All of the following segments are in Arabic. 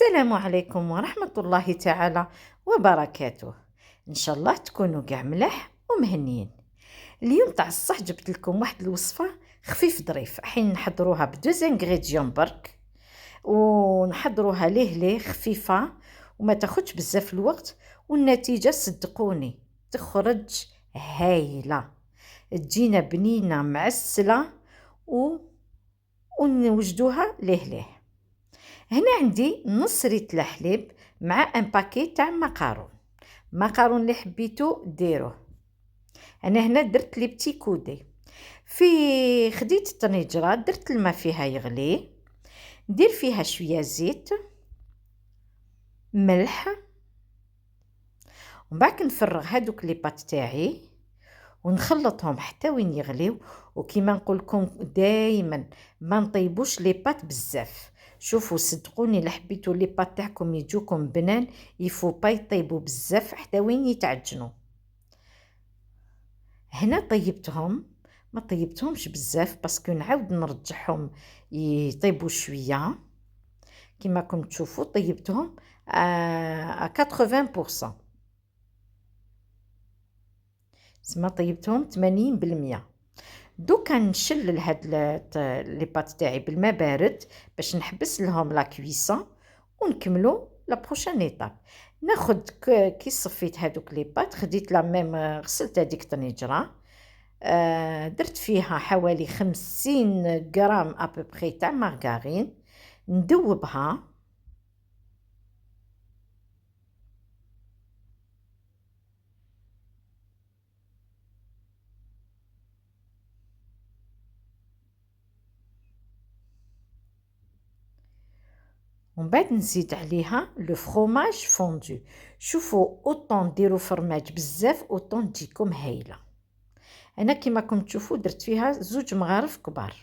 السلام عليكم ورحمة الله تعالى وبركاته. إن شاء الله تكونوا قاع ملاح ومهنيين. اليوم تاع الصح جبت لكم واحد الوصفة خفيف ظريف، حين نحضروها بدوز انغريديون برك ونحضروها ليه خفيفة وما تاخدش بزاف الوقت، والنتيجة صدقوني تخرج هايلة، تجينا بنينة معسلة ونوجدوها ليه. هنا عندي نص ريت الحليب مع ان باكي تاع مقارون اللي حبيتو ديروه. انا هنا درت لي بتي كودي، في خديت الطنجره درت الماء فيها يغلي، ندير فيها شويه زيت ملح، ومن بعد نفرغ هادوك لي بات تاعي ونخلطهم حتى وين يغليو. وكيما نقول لكم دائما ما نطيبوش لي بات بزاف، شوفوا صدقوني الا حبيتوا لي بات تاعكم يجوكم بنان يفو با يطيبوا بزاف حتى وين يتعجنوا. هنا طيبتهم، ما طيبتهمش بزاف باسكو نعاود نرجعهم يطيبوا شويه. كيما راكم تشوفوا طيبتهم 80%، زعما طيبتهم 80%. دوكا نشلل هاد لي بات تاعي بالماء بارد باش نحبس لهم لا كويسون ونكملو لا بروشين ايطاب. ناخد كي صفيت هادوك لي بات خديت لا ميم غسلت هذيك الطنجره، درت فيها حوالي 50 غرام ابوبخي تاع مارغارين، ندوبها ومن بعد نزيد عليها لو فروماج فوندو. شوفوا اوطون ديروا فرماج بزاف اوطون تجيكم هايله. انا كيما راكم تشوفوا درت فيها 2 مغارف كبار،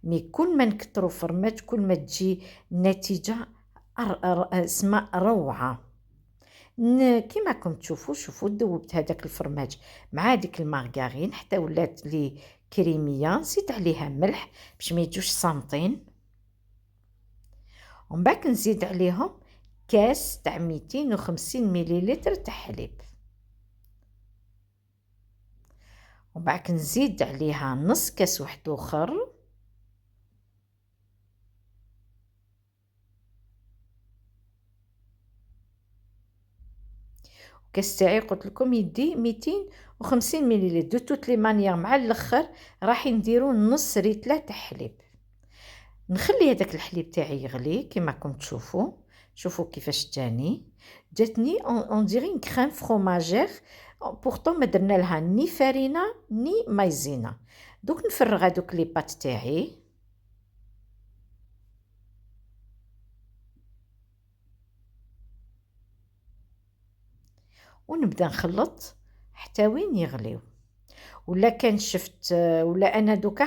مي كل ما نكثروا فرماج كل ما تجي النتيجه اسمها روعه. كيما راكم تشوفوا شوفوا دوبت هذاك الفرماج مع هذيك المارغارين حتى ولات لي كريميه، نزيد عليها ملح باش ما يجوش صامتين، ومن بعد نزيد عليهم كاس تاع 250 مليلتر تاع حليب، ومن بعد نزيد عليها نص كاس واحد اخر، كاس تاعي قلت لكم يدي 250 مليلتر. دو توت لي مانيير مع الاخر راح نديرو نص ريتله تاع حليب. نخلي هذاك الحليب تاعي يغلي كيما راكم تشوفوا، شوفوا كيفاش جاتني اون ديري كريم فروماجير، بورطون ما درنا لها ني فرينه ني مايزينا. دوك نفرغ هذوك لي بات تاعي ونبدا نخلط حتى وين يغليو. ولا كان شفت ولا انا دوكا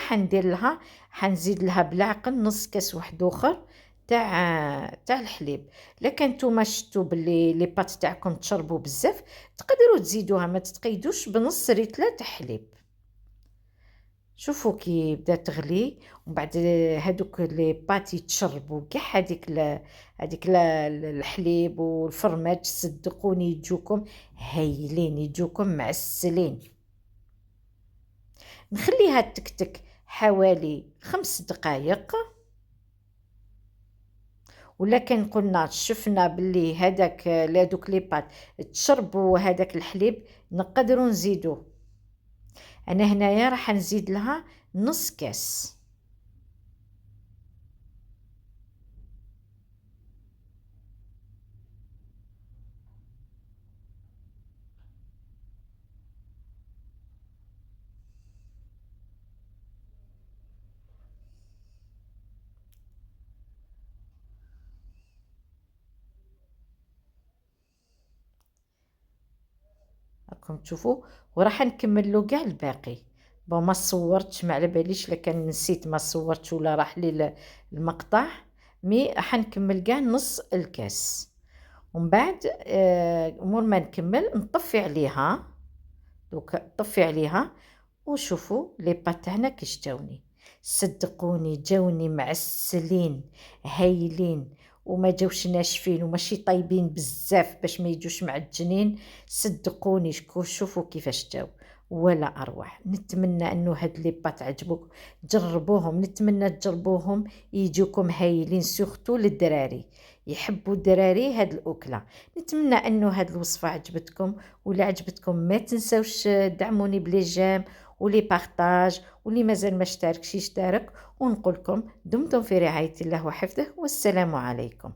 حنزيد لها بالعقل نص كاس واحد اخر تاع الحليب. لكن نتوما شفتوا باللي لي بات تاعكم تشربوا بزاف تقدروا تزيدوها، ما تتقيدوش بنص ريتله تاع حليب. شوفوا كي بدات تغلي ومن بعد هذوك لي بات يتشربوا كاع هذيك الحليب والفرماج، صدقوني يجوكم هايلين يجوكم معسلين. نخليها تكتك حوالي 5 دقائق، ولا كان قلنا شفنا باللي هذوك لي بات تشربوا هذاك الحليب نقدروا نزيدوه. انا هنايا راح نزيد لها نص كاس. راكم تشوفوا وراح نكمل له كاع الباقي. بون ما صورتش، ما على باليش لكن نسيت ما صورتش ولا راح لي المقطع، مي راح نكمل كاع نص الكاس. ومن بعد مور ما نكمل نطفي عليها. دوك طفي عليها وشوفوا لي بات تاعنا كيش جاوني، صدقوني جاوني معسلين هايلين وما جاوش ناشفين وماشي طايبين بزاف باش ما يجوش معجنين، صدقوني شوفوا كيفاش جاو ولا اروع. نتمنى انه هاد لي بات عجبوك، جربوهم، نتمنى تجربوهم يجوكم هايلين، سورتو للدراري، يحبوا الدراري هاد الاكله. نتمنى انه هاد الوصفه عجبتكم، ولا عجبتكم ما تنساوش دعموني بلي جيم ولي بارطاج، واللي مازال ما اشتركش يشترك. ونقولكم دمتم في رعايه الله وحفظه، والسلام عليكم.